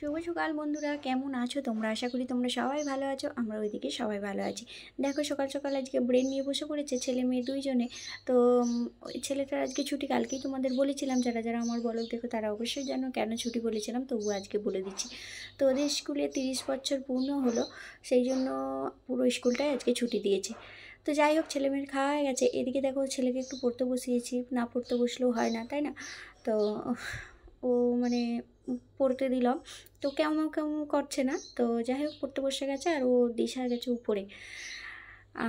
শুভ সকাল বন্ধুরা, কেমন আছো তোমরা? আশা করি তোমরা সবাই ভালো আছো। আমরা ওইদিকে সবাই ভালো আছি। দেখো সকাল সকাল আজকে ব্রেন নিয়ে বসে পড়েছে ছেলে মেয়ে দুইজনে। তো ওই ছেলেটার আজকে ছুটি, কালকেই তোমাদের বলেছিলাম। যারা যারা আমার ব্লগ দেখো তারা অবশ্যই জানো কেন ছুটি বলেছিলাম, তবুও আজকে বলে দিচ্ছি। তো ওদের স্কুলে 30 বছর পূর্ণ হলো, সেই জন্য পুরো স্কুলটাই আজকে ছুটি দিয়েছে। তো যাই হোক, ছেলে মেয়ের খাওয়া হয়ে গেছে। এদিকে দেখো ছেলেকে একটু পড়তে বসিয়েছি, না পড়তে বসলেও হয় না, তাই না? তো ও মানে পড়তে দিলাম, তো কেমন কেমন করছে না। তো যাই হোক পড়তে বসে গেছে, আর ও দিশা গেছে উপরে।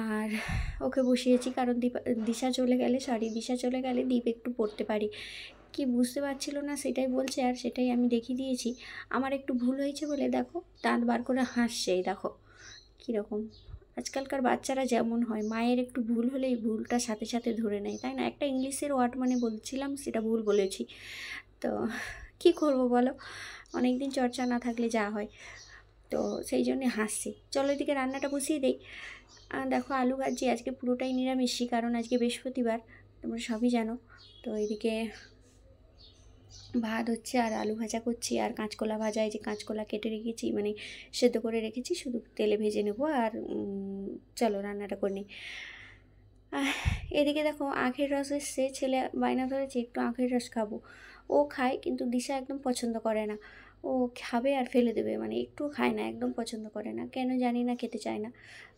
আর ওকে বসিয়েছি কারণ দিশা চলে গেলে দীপ একটু পড়তে পারি। কি বুঝতে পারছিল না সেটাই বলছে, আর সেটাই আমি দেখিয়ে দিয়েছি। আমার একটু ভুল হয়েছে বলে দেখো দাঁত বার করে হাসছে, এই দেখো কীরকম। আজকালকার বাচ্চারা যেমন হয়, মায়ের একটু ভুল হলেই ভুলটা সাথে সাথে ধরে নেয়, তাই না? একটা ইংলিশের ওয়ার্ড মানে বলছিলাম, সেটা ভুল বলেছি। তো কি করব বলো, অনেক দিন চর্চা না থাকলে যা হয়। তো সেই জন্যে হাসছি। চলো এদিকে রান্নাটা বসিয়ে দিই। দেখো আলু ভাজি, আজকে পুরোটাই নিরামিষই, কারণ আজকে বৃহস্পতিবার, তোমরা সবই জানো। তো এদিকে ভাত হচ্ছে আর আলু ভাজা করছি, আর কাঁচকলা ভাজা, এই যে কাঁচকলা কেটে রেখেছি, মানে সেদ্ধ করে রেখেছি, শুধু তেলে ভেজে নেবো। আর চলো রান্নাটা করে নিই। এদিকে দেখো আখের রস এসছে, ছেলে বায়না ধরেছে একটু আখের রস খাবো। ও খায়, কিন্তু দিশা একদম পছন্দ করে না। ও খাবে আর ফেলে দেবে, মানে একটু খায় না, একদম পছন্দ করে না, কেন জানি না, খেতে চায় না।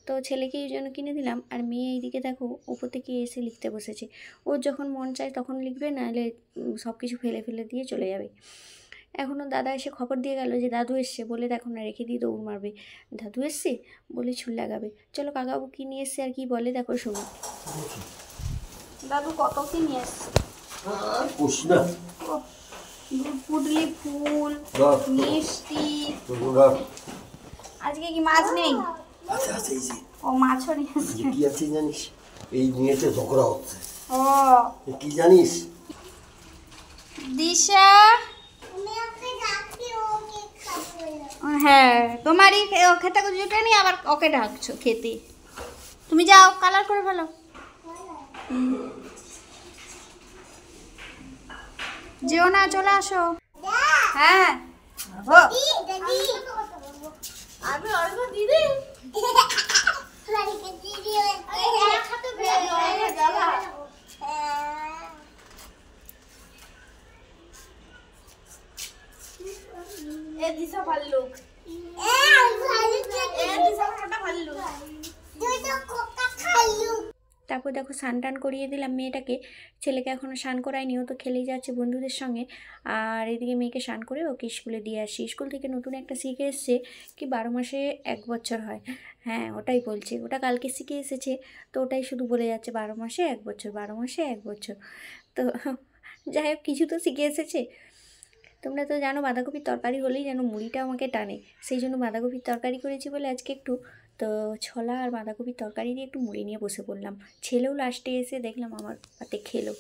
তো ছেলেকে এই জন্য কিনে দিলাম। আর মেয়ে এইদিকে দেখো উপর থেকে এসে লিখতে বসেছে। ওর যখন মন চায় তখন লিখবে, নাহলে সব কিছু ফেলে ফেলে দিয়ে চলে যাবে। এখনও দাদা এসে খবর দিয়ে গেল যে দাদু এসছে, বলে দেখো না রেখে দিয়ে দৌড় মারবে। দাদু এসছে বলে ছুল লাগাবে। চলো কাকাবু কী নিয়ে এসছে আর কি বলে দেখো, শোনো। দাদু কত কি নিয়ে এসছে, পুডলি ফুল, মিষ্টি। আজকে কি মাছ নেই? আচ্ছা আচ্ছা, এই যে ও মাছও নিয়ে এসছে। কি আছে জানিস? এই নিয়েতে ঝগড়া হচ্ছে। ও কি জানিস? দিশা, হ্যাঁ তোমারই খেতে জুটে নি, আবার ওকে ডাকছো খেতে। তুমি যাও কালার করে ফেলো। যেও না, চলে আসো। হ্যাঁ আমি অল্প দিদি এ দিশা ভাল্লুক, তারপর দেখো স্নান টান করিয়ে দিলাম মেয়েটাকে। ছেলেকে এখনও স্নান করায়নি, ও তো খেলেই যাচ্ছে বন্ধুদের সঙ্গে। আর এদিকে মেয়েকে স্নান করে ওকে স্কুলে দিয়ে আসি। স্কুল থেকে নতুন একটা শিখে এসছে, কি 12 মাসে 1 বছর হয়। হ্যাঁ ওটাই বলছে, ওটা কালকে শিখে এসেছে। তো ওটাই শুধু বলে যাচ্ছে 12 মাসে 1 বছর, 12 মাসে 1 বছর। তো যাই হোক কিছু তো শিখে এসেছে। তোমরা তো জানো বাঁধাকপির তরকারি হলেই যেন মুড়িটা আমাকে টানে, সেই জন্য বাঁধাকপির তরকারি করেছি বলে আজকে একটু, তো ছোলা আর বাঁধাকপির তরকারি দিয়ে একটু মুড়ি নিয়ে বসে পড়লাম। ছেলেও লাস্টে এসে দেখলাম আমার পাতে খেলো।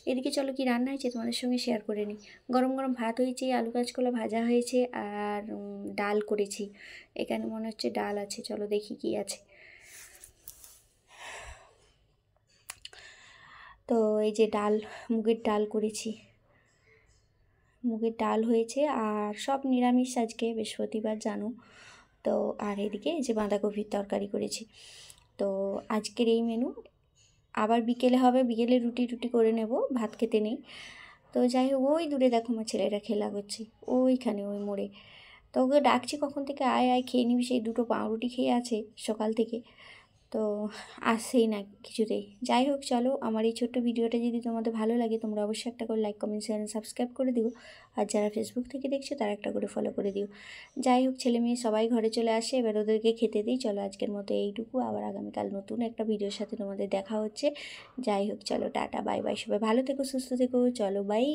এদিকে চলো কি রান্না হয়েছে তোমাদের সঙ্গে শেয়ার করে নিই। গরম গরম ভাত হয়েছে, আলু কাঁচকলা ভাজা হয়েছে, আর ডাল করেছি। এখানে মনে হচ্ছে ডাল আছে, চলো দেখি কি আছে। তো এই যে ডাল, মুগের ডাল করেছি, মুগের ডাল হয়েছে, আর সব নিরামিষ আজকে বৃহস্পতিবার জানো। তো আর এদিকে যে বাঁধাকপির তরকারি করেছি। তো আজকের এই মেনু। আবার বিকেলে হবে, বিকেলে রুটি টুটি করে নেব, ভাত খেতে নেই। তো যাই হোক, ওই দূরে দেখো আমার ছেলেরা খেলা করছে, ওইখানে ওই মোড়ে। তো ওকে ডাকছি কখন থেকে, আয় আয় খেয়ে নিবি, সেই 2টো পাউরুটি খেয়ে আছে সকাল থেকে। তো আসছেই না কিছুতেই। যাই হোক চলো, আমার এই ছোট্ট ভিডিওটা যদি তোমাদের ভালো লাগে তোমরা অবশ্যই একটা করে লাইক কমেন্ট শেয়ার সাবস্ক্রাইব করে দিও। আর যারা ফেসবুক থেকে দেখছো তারা একটা করে ফলো করে দিও। যাই হোক ছেলে মেয়ে সবাই ঘরে চলে আসে, এবার ওদেরকে খেতে দিই। চলো আজকের মতো এইটুকু, আবার আগামীকাল নতুন একটা ভিডিওর সাথে তোমাদের দেখা হচ্ছে। যাই হোক চলো টাটা বাই বাই, সবাই ভালো থেকো সুস্থ থেকো, চলো বাই।